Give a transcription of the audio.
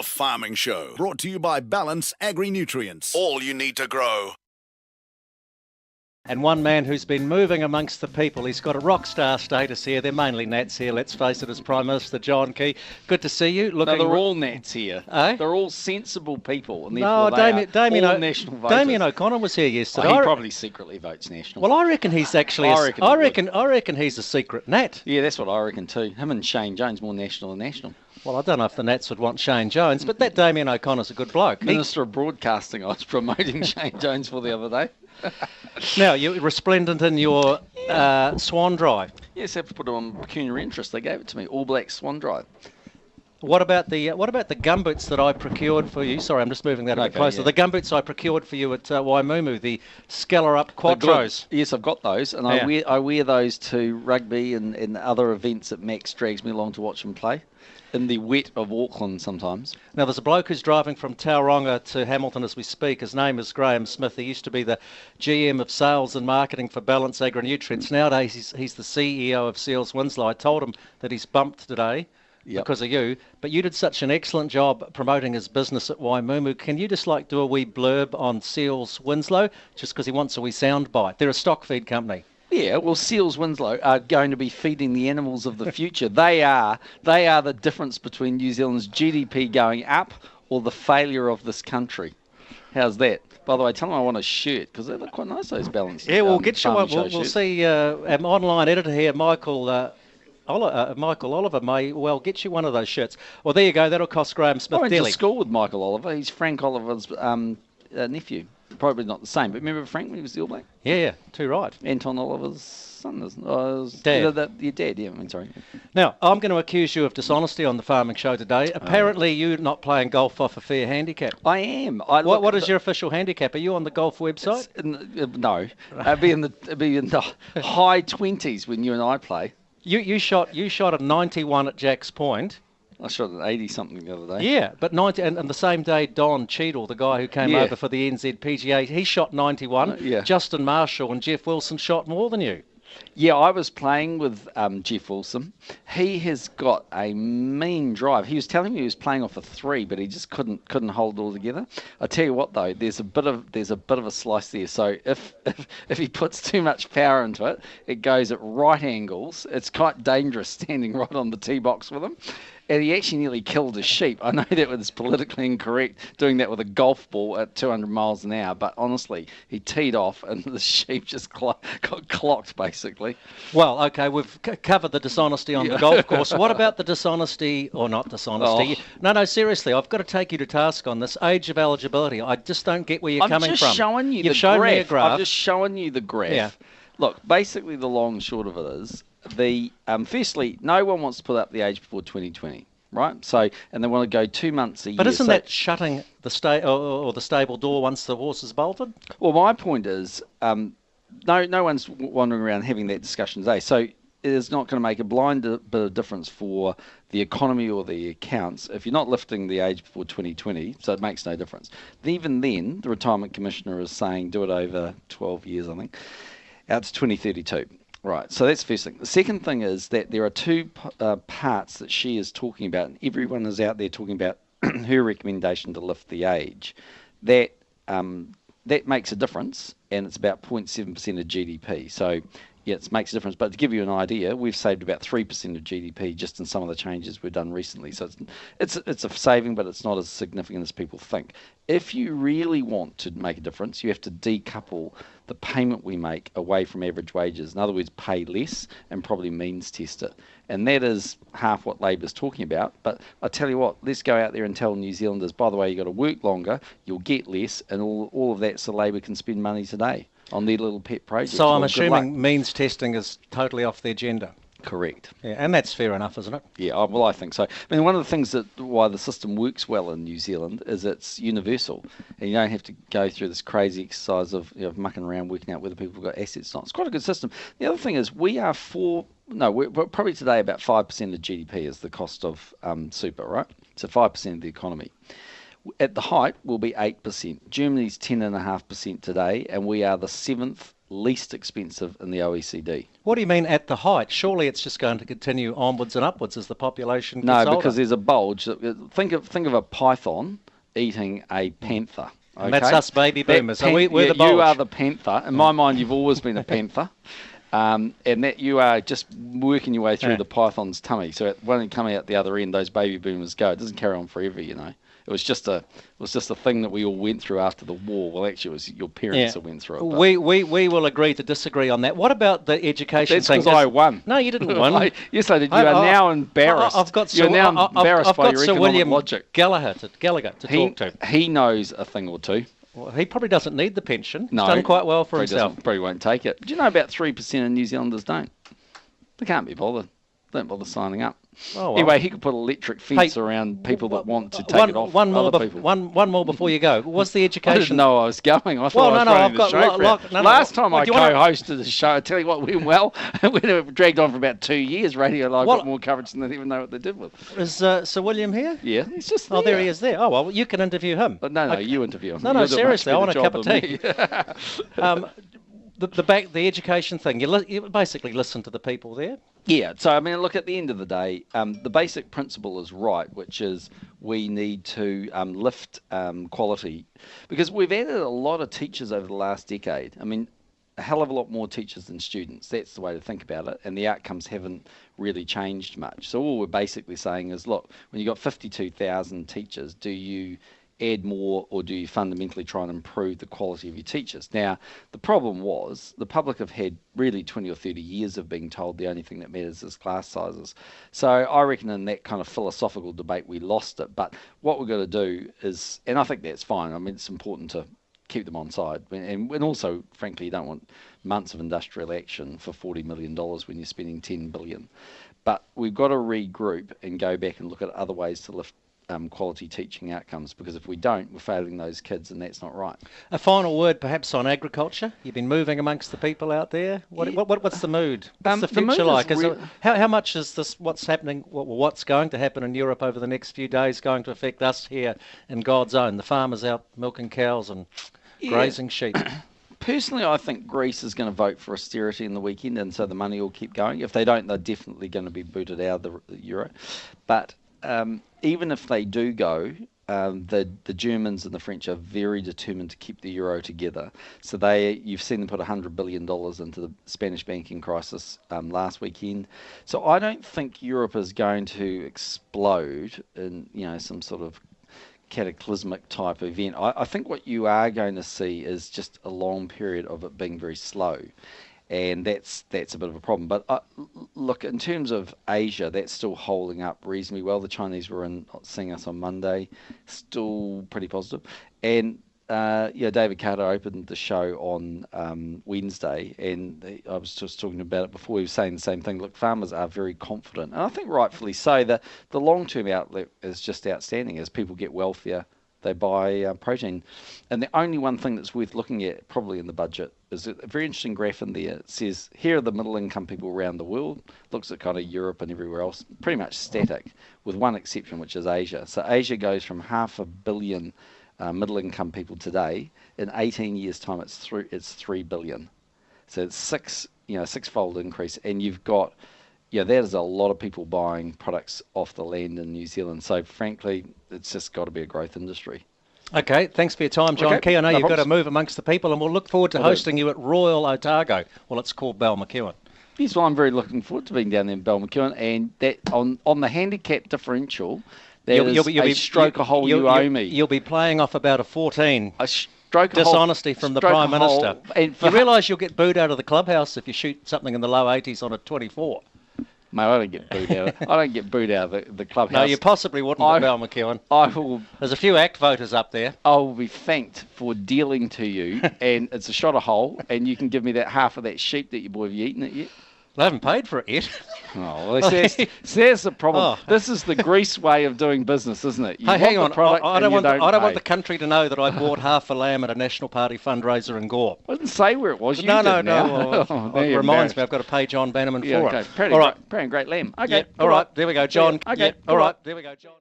The Farming Show, brought to you by Balance Agri-Nutrients. All you need to grow. And one man who's been moving amongst the people. He's got a rock star status here. They're mainly Nats here, let's face it, as Prime Minister John Key. Good to see you. No, they're all Nats here. Eh? They're all sensible people. And No, Damien national voters. Damien O'Connor was here yesterday. He probably secretly votes National. Well, I reckon he's actually. I reckon he's a secret Nat. Yeah, that's what I reckon too. Him and Shane Jones more national than national. Well, I don't know if the Nats would want Shane Jones, but that Damien O'Connor's a good bloke. Minister of Broadcasting, I was promoting Shane Jones for the other day. Now, you're resplendent in your Swan Drive. Yes, I have to put it on pecuniary interest. They gave it to me, All Black Swan Drive. What about the gumboots that I procured for you? Sorry, I'm just moving that a bit closer. Yeah. The gumboots I procured for you at Waimumu, the Scalar Up Quattros. Yes, I've got those, and I wear those to rugby and other events that Max drags me along to watch them play. In the wet of Auckland sometimes. Now, there's a bloke who's driving from Tauranga to Hamilton as we speak. His name is Graham Smith. He used to be the GM of Sales and Marketing for Balance Agri-Nutrients. Nowadays, he's the CEO of Seals Winslow. I told him that he's bumped today because of you, but you did such an excellent job promoting his business at Waimumu. Can you just do a wee blurb on Seals Winslow, just because he wants a wee sound bite? They're a stock feed company. Yeah, well, Seals Winslow are going to be feeding the animals of the future. They are the difference between New Zealand's GDP going up or the failure of this country. How's that? By the way, tell them I want a shirt, because they look quite nice, those balanced. Yeah, we'll get you one. We'll see. Our online editor here, Michael Oliver, may well get you one of those shirts. Well, there you go. That'll cost Graham Smith dearly. I went to school with Michael Oliver. He's Frank Oliver's nephew. Probably not the same, but remember Frank when he was the All Black? Yeah, too right. Anton Oliver's son, isn't it? Dad. Your dad, yeah, sorry. Now, I'm going to accuse you of dishonesty on the Farming Show today. Apparently, you're not playing golf off a fair handicap. I am. What is your official handicap? Are you on the golf website? No. It'd be in the high 20s when you and I play. You shot a 91 at Jack's Point. I shot an 80-something the other day. Yeah, but 90, and the same day, Don Cheadle, the guy who came over for the NZPGA, he shot 91. Justin Marshall and Jeff Wilson shot more than you. Yeah, I was playing with Jeff Wilson. He has got a mean drive. He was telling me he was playing off a 3, but he just couldn't hold it all together. I tell you what, though, there's a bit of a slice there. So if he puts too much power into it, it goes at right angles. It's quite dangerous standing right on the tee box with him. And he actually nearly killed a sheep. I know that was politically incorrect, doing that with a golf ball at 200 miles an hour, but honestly, he teed off and the sheep just got clocked, basically. Well, okay, we've covered the dishonesty on the golf course. What about the dishonesty, or not dishonesty? Oh. No, seriously, I've got to take you to task on this. Age of eligibility. I just don't get where you're coming from. I'm just showing you You've shown me a graph. I'm just showing you the graph. Yeah. Look, basically the long and short of it is, firstly, no one wants to put up the age before 2020, right? So, and they want to go 2 months a year. But isn't that shutting the the stable door once the horse is bolted? Well, my point is, no one's wandering around having that discussion today. So it is not going to make a blind bit of difference for the economy or the accounts if you're not lifting the age before 2020. So it makes no difference. Even then, the Retirement Commissioner is saying do it over 12 years, I think, out to 2032. Right, so that's the first thing. The second thing is that there are two parts that she is talking about, and everyone is out there talking about her recommendation to lift the age. That makes a difference, and it's about 0.7% of GDP. So, yeah, it makes a difference. But to give you an idea, we've saved about 3% of GDP just in some of the changes we've done recently. So it's a saving, but it's not as significant as people think. If you really want to make a difference, you have to decouple the payment we make away from average wages. In other words, pay less and probably means test it. And that is half what Labour's talking about. But I tell you what, let's go out there and tell New Zealanders, by the way, you've got to work longer, you'll get less, and all of that so Labour can spend money today on their little pet projects. So I'm assuming means testing is totally off the agenda. Correct. Yeah, and that's fair enough, isn't it? Yeah, well, I think so. I mean, one of the things why the system works well in New Zealand is it's universal, and you don't have to go through this crazy exercise of mucking around working out whether people have got assets or not. It's quite a good system. The other thing is we're probably today about 5% of GDP is the cost of super, right? So 5% of the economy. At the height, we'll be 8%. Germany's 10.5% today, and we are the 7th least expensive in the OECD. What do you mean at the height? Surely it's just going to continue onwards and upwards as the population gets No, older. because there's a bulge. Think of a python eating a panther. Okay? And that's us baby boomers. So we're the bulge. You are the panther. In my mind, you've always been a panther. And that you are just working your way through the python's tummy. So when it come out the other end, those baby boomers go. It doesn't carry on forever, you know. It was just a thing that we all went through after the war. Well, actually, it was your parents that went through it. We will agree to disagree on that. What about the education That's thing? because I won. No, you didn't win. Yes, I did. You are now embarrassed. You're now embarrassed by your economic logic. Gallagher to talk to. He knows a thing or two. Well, he probably doesn't need the pension. No, he's done quite well for himself. Probably won't take it. Do you know about 3% of New Zealanders don't? They can't be bothered. They don't bother signing up. Oh, well. Anyway, he could put electric fence around people that want to take it off one more before you go. Was the education... I didn't know I was going. I thought I was running the show. Last time I co-hosted the show, I tell you what went well. It dragged on for about 2 years. Radio Live got more coverage than they even know what they did with. Is Sir William here? Yeah, he's just there. Oh, there he is there. Oh, well, you can interview him. No, you interview him. No, seriously, I want a cup of tea. The education thing, you basically listen to the people there. Yeah, so I mean, look, at the end of the day, the basic principle is right, which is we need to lift quality, because we've added a lot of teachers over the last decade. I mean, a hell of a lot more teachers than students. That's the way to think about it, and the outcomes haven't really changed much. So all we're basically saying is, look, when you've got 52,000 teachers, do you add more, or do you fundamentally try and improve the quality of your teachers? Now, the problem was the public have had really 20 or 30 years of being told the only thing that matters is class sizes. So I reckon in that kind of philosophical debate we lost it. But what we're going to do is, and I think that's fine, I mean, it's important to keep them on side. And also, frankly, you don't want months of industrial action for $40 million when you're spending $10 billion. But we've got to regroup and go back and look at other ways to lift quality teaching outcomes, because if we don't, we're failing those kids, and that's not right. A final word perhaps on agriculture. You've been moving amongst the people out there. What's the mood? What's the future like? How much is this, what's happening, what's going to happen in Europe over the next few days going to affect us here in God's own, the farmers out milking cows and grazing sheep? Personally, I think Greece is going to vote for austerity in the weekend, and so the money will keep going. If they don't, they're definitely going to be booted out of the euro. But even if they do go, the Germans and the French are very determined to keep the euro together. So you've seen them put $100 billion into the Spanish banking crisis last weekend. So I don't think Europe is going to explode in some sort of cataclysmic type event. I think what you are going to see is just a long period of it being very slow. And that's a bit of a problem. But look, in terms of Asia, that's still holding up reasonably well. The Chinese were seeing us on Monday, still pretty positive. And David Carter opened the show on Wednesday, and I was just talking about it before. He was saying the same thing. Look, farmers are very confident, and I think rightfully so. The long-term outlook is just outstanding. As people get wealthier, they buy protein. And the only one thing that's worth looking at probably in the budget is a very interesting graph in there. It says, here are the middle income people around the world. Looks at kind of Europe and everywhere else, pretty much static, with one exception, which is Asia. So Asia goes from 500 million middle income people today. In 18 years' time, it's 3 billion. So it's six-fold increase. And you've got, that is a lot of people buying products off the land in New Zealand. So frankly, it's just got to be a growth industry. Okay, thanks for your time, John Key. I know you've got to move amongst the people, and we'll look forward to hosting you at Royal Otago. Well, it's called Balmacewen. Yes, well, I'm very looking forward to being down there in Balmacewen, and that on the handicap differential, you'll a stroke a hole you owe me. You'll be playing off about a 14. A stroke dishonesty from the Prime Minister. You realise you'll get booed out of the clubhouse if you shoot something in the low 80s on a 24. Mate, I don't get booed out. I don't get booed out of the clubhouse. No, you possibly wouldn't at Balmacewen. There's a few ACT voters up there. I will be thanked for dealing to you, and it's a shot a hole, and you can give me that half of that sheep that you boy have you eaten it yet? They haven't paid for it yet. Oh, well, that's the problem. This is the Greece way of doing business, isn't it? Hey, hang on. I don't want the country to know that I bought half a lamb at a National Party fundraiser in Gore. I didn't say where it was. No. It reminds me, I've got to pay John Bannerman for it. All right. Great lamb. Okay. All right. There we go, John. Okay. All right. There we go, John.